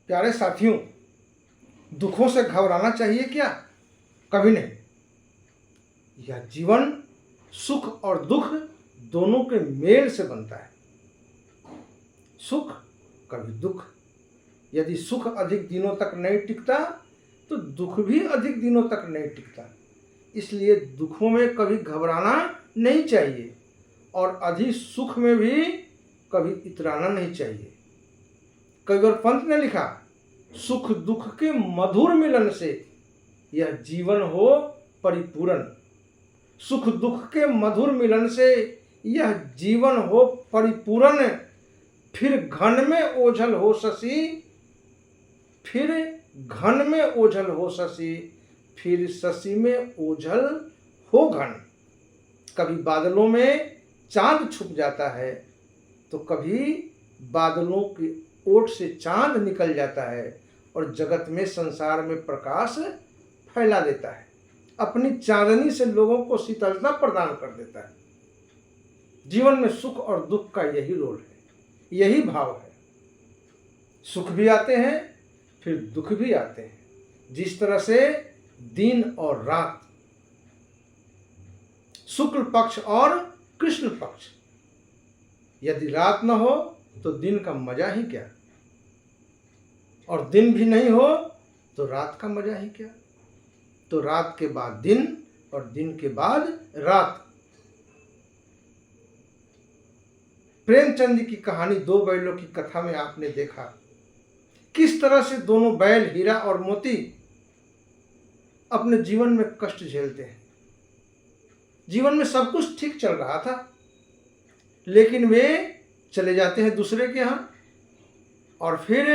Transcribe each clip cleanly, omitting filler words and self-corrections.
प्यारे साथियों, दुखों से घबराना चाहिए क्या? कभी नहीं। यह जीवन सुख और दुख दोनों के मेल से बनता है। सुख कभी दुख। यदि सुख अधिक दिनों तक नहीं टिकता तो दुख भी अधिक दिनों तक नहीं टिकता। इसलिए दुखों में कभी घबराना नहीं चाहिए और अधिक सुख में भी कभी इतराना नहीं चाहिए। कविवर पंत ने लिखा, सुख दुख के मधुर मिलन से यह जीवन हो परिपूर्ण। सुख दुख के मधुर मिलन से यह जीवन हो परिपूर्ण। फिर घन में ओझल हो शशि, फिर घन में ओझल हो शशि, फिर शशि में ओझल हो घन। कभी बादलों में चांद छुप जाता है तो कभी बादलों की ओट से चांद निकल जाता है और जगत में संसार में प्रकाश फैला देता है। अपनी चांदनी से लोगों को शीतलता प्रदान कर देता है। जीवन में सुख और दुख का यही रोल है, यही भाव है। सुख भी आते हैं फिर दुख भी आते हैं। जिस तरह से दिन और रात, शुक्ल पक्ष और कृष्ण पक्ष, यदि रात न हो तो दिन का मजा ही क्या, और दिन भी नहीं हो तो रात का मजा ही क्या। तो रात के बाद दिन और दिन के बाद रात। प्रेमचंद की कहानी दो बैलों की कथा में आपने देखा किस तरह से दोनों बैल हीरा और मोती अपने जीवन में कष्ट झेलते हैं। जीवन में सब कुछ ठीक चल रहा था, लेकिन वे चले जाते हैं दूसरे के यहाँ और फिर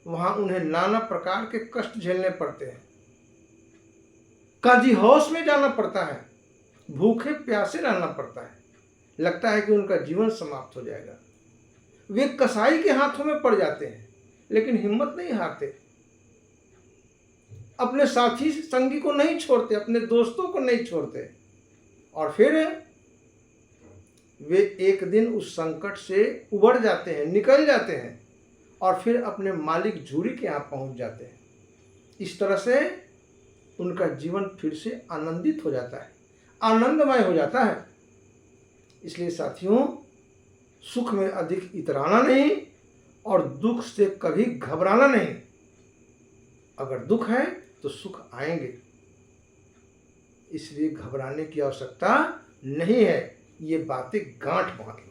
वहां उन्हें नाना प्रकार के कष्ट झेलने पड़ते हैं। कभी होश में जाना पड़ता है, भूखे प्यासे रहना पड़ता है। लगता है कि उनका जीवन समाप्त हो जाएगा। वे कसाई के हाथों में पड़ जाते हैं, लेकिन हिम्मत नहीं हारते। अपने साथी संगी को नहीं छोड़ते, अपने दोस्तों को नहीं छोड़ते। और फिर वे एक दिन उस संकट से उबर जाते हैं, निकल जाते हैं और फिर अपने मालिक झूरी के यहाँ पहुंच जाते हैं। इस तरह से उनका जीवन फिर से आनंदित हो जाता है, आनंदमय हो जाता है। इसलिए साथियों, सुख में अधिक इतराना नहीं और दुख से कभी घबराना नहीं। अगर दुख है तो सुख आएंगे, इसलिए घबराने की आवश्यकता नहीं है। ये बातें गांठ बांध लो।